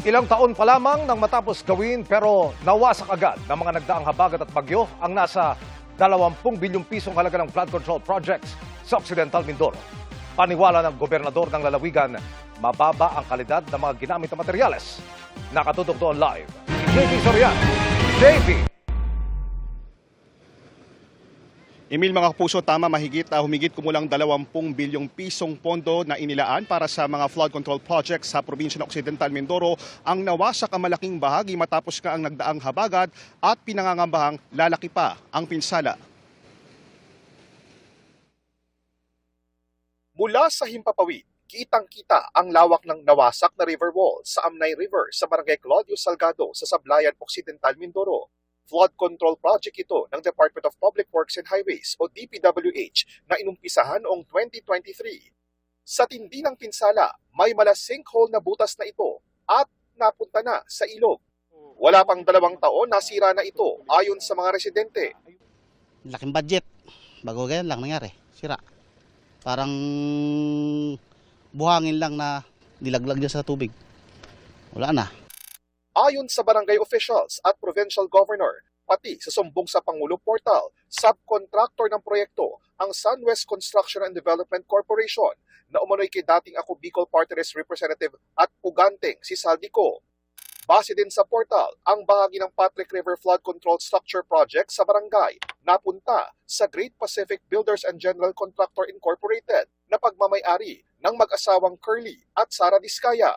Ilang taon pa lamang nang matapos gawin pero nawasak agad ng mga nagdaang habagat at bagyo ang nasa 20 bilyong pisong halaga ng flood control projects sa Occidental Mindoro. Paniwala ng gobernador ng lalawigan, mababa ang kalidad ng mga ginamit na materyales. Nakatutok doon live, JV Sorian. JV! Emil, mga kapuso, tama, humigit kumulang 20 bilyong pisong pondo na inilaan para sa mga flood control projects sa probinsya ng Occidental Mindoro ang nawasak ang malaking bahagi matapos nga ang nagdaang habagat at pinangangambahang lalaki pa ang pinsala. Mula sa Himpapawid, kitang-kita ang lawak ng nawasak na river wall sa Amnay River sa Barangay Claudio Salgado sa Sablayan, Occidental Mindoro. Flood control project ito ng Department of Public Works and Highways o DPWH na inumpisahan noong 2023. Sa tindi ng pinsala, may mala sinkhole na butas na ito at napunta na sa ilog. Wala pang 2 taon nasira na ito ayon sa mga residente. Laking budget. Bago ganyan lang nangyari. Sira. Parang buhangin lang na nilaglag niya sa tubig. Wala na. Ayon sa barangay officials at provincial governor, pati sa sumbong sa Pangulo Portal, subcontractor ng proyekto ang SunWest Construction and Development Corporation na umano'y kay dating ako Bicol Party List Representative at Puganteng si Saldico. Base din sa portal, ang bahagi ng Patrick River Flood Control Structure Project sa barangay napunta sa Great Pacific Builders and General Contractor Incorporated na pagmamay-ari ng mag-asawang Curly at Sara Diskaya.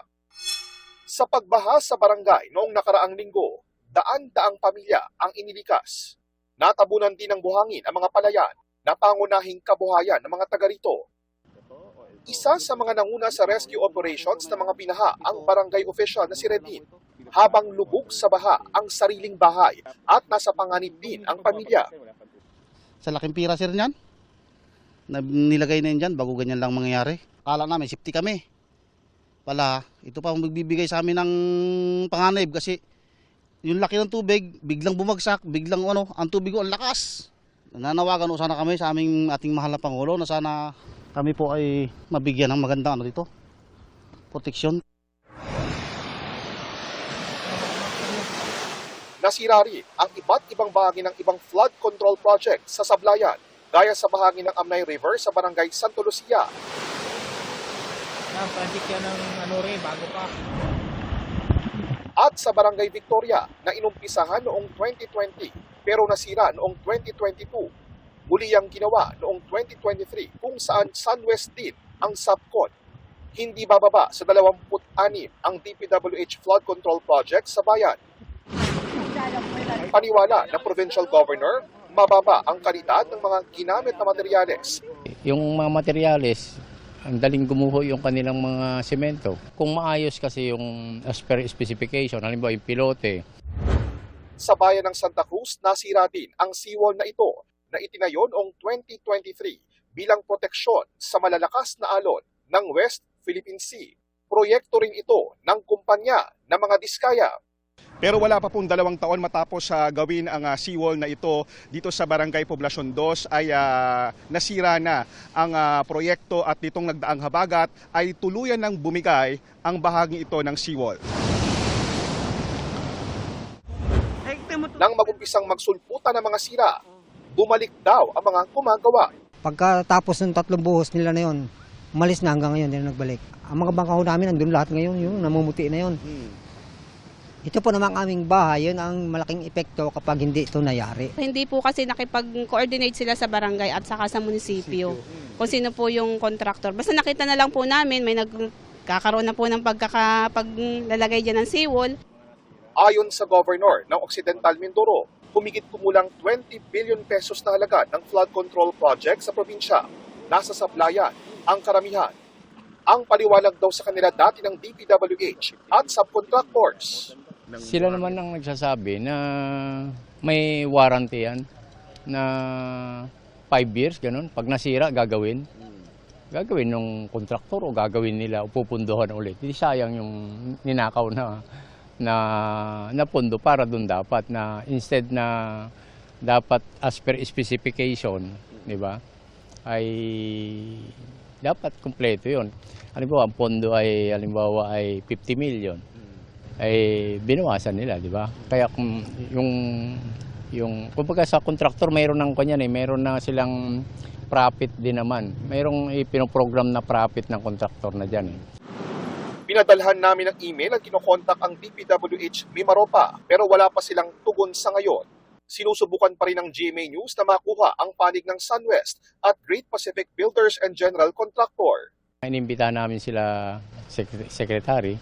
Sa pagbaha sa barangay noong nakaraang linggo, daan-daang pamilya ang inilikas. Natabunan din ng buhangin ang mga palayan na pangunahing kabuhayan ng mga taga rito. Isa sa mga nanguna sa rescue operations ng mga binaha ang barangay official na si Redin, habang lubog sa baha ang sariling bahay at nasa panganib din ang pamilya. Sa laking pira sir niyan, nilagay na yun dyan bago ganyan lang mangyayari. Akala namin, safety kami. Wala, ito pa ang magbibigay sa amin ng panganib kasi yung laki ng tubig, biglang bumagsak, biglang ang tubig ang lakas. Nananawagan sana kami sa ating mahal na Pangulo na sana kami po ay mabigyan ng magandang dito, proteksyon. Nasira rin ang iba't ibang bahagi ng ibang flood control project sa Sablayan, gaya sa bahagi ng Amnay River sa barangay Santo Lucia. Project yan ng bago pa. At sa Barangay Victoria na inumpisahan noong 2020 pero nasira noong 2022. Muli ang ginawa noong 2023 kung saan SunWest din ang subcon. Hindi bababa sa 26 ang DPWH flood control project sa bayan. Paniwala ng provincial governor, mababa ang kalidad ng mga ginamit na materyales. Yung mga materyales, ang daling gumuho yung kanilang mga semento. Kung maayos kasi yung as per specification, halimbawa yung pilote. Sa bayan ng Santa Cruz, nasira din ang seawall na ito na itinayo noong 2023 bilang proteksyon sa malalakas na alon ng West Philippine Sea. Proyekto rin ito ng kumpanya ng mga Diskaya. Pero wala pa pong 2 taon matapos gawin ang seawall na ito dito sa Barangay Poblacion 2 ay nasira na ang proyekto at nitong nagdaang habagat ay tuluyan ng bumigay ang bahagi ito ng seawall. Nang magumpisang magsulputan ng mga sira, bumalik daw ang mga gumagawa. Pagkatapos ng 3 buhos nila na yun, umalis na hanggang ngayon, hindi na nagbalik. Ang mga bangkaho namin, nandun lahat ngayon, yung namumuti na yun. Ito po namang aming bahay, yun ang malaking epekto kapag hindi ito nangyari. Hindi po kasi nakipag-coordinate sila sa barangay at saka sa munisipyo. Kung sino po yung contractor. Basta nakita na lang po namin, may nagkakaroon na po ng paglalagay dyan ng seawall. Ayon sa governor ng Occidental Mindoro, humigit kumulang 20 billion pesos na halaga ng flood control project sa probinsya. Nasa Sablayan ang karamihan. Ang paliwanag daw sa kanila dati ng DPWH at subcontractors. Sila naman ang nagsasabi na may warranty yan na 5 years, ganun. Pag nasira, gagawin. Gagawin ng kontraktor o gagawin nila o pupunduhan ulit. Hindi sayang yung ninakaw na pondo para doon dapat na instead na dapat as per specification, di ba? Ay dapat kumpleto 'yon. Halimbawa, ang pondo ay 50 million. ay binawasan nila, di ba? Kaya kung kumbaga sa contractor mayroon ng kanyan mayroon na silang profit din naman. Mayroong ipinoprogram na profit ng contractor na diyan Pinadalhan namin ng email at kinokontak ang DPWH Mimaropa pero wala pa silang tugon sa ngayon. Sinusubukan pa rin ng GMA News na makuha ang panig ng SunWest at Great Pacific Builders and General Contractor. Inimbitahan namin sila secretary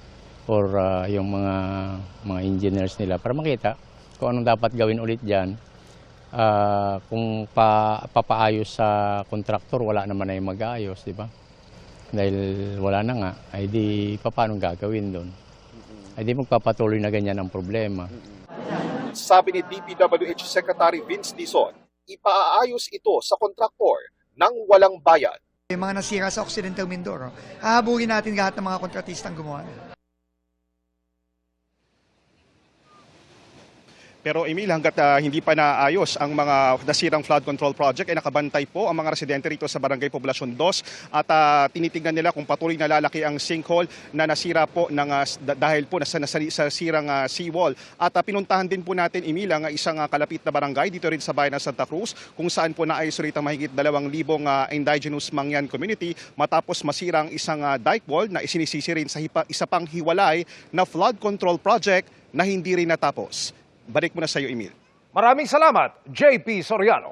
or yung mga engineers nila para makita kung anong dapat gawin ulit diyan. Kung papaayos sa contractor, wala naman ay mag-aayos, di ba? Dahil wala na nga, ay di paano gagawin doon? Ay di magpapatuloy na ganyan ang problema. Sabi ni DPWH Secretary Vince Dizon, ipaaayos ito sa kontraktor ng walang bayad. Yung mga nasira sa Occidental Mindoro, hahabulin natin lahat ng mga kontratistang gumawa. Pero Emil, hanggat hindi pa naayos ang mga nasirang flood control project, ay nakabantay po ang mga residente rito sa Barangay Poblacion 2 at tinitingnan nila kung patuloy na lalaki ang sinkhole na nasira po dahil po sa sirang seawall. At pinuntahan din po natin, Emil, ang isang kalapit na barangay dito rin sa bayan ng Santa Cruz kung saan po naayos rito mahigit 2,000 indigenous Mangyan community matapos masirang isang dike wall na isinisisi rin sa isa pang hiwalay na flood control project na hindi rin natapos. Balik mo na sa iyo, Emil. Maraming salamat, JP Soriano.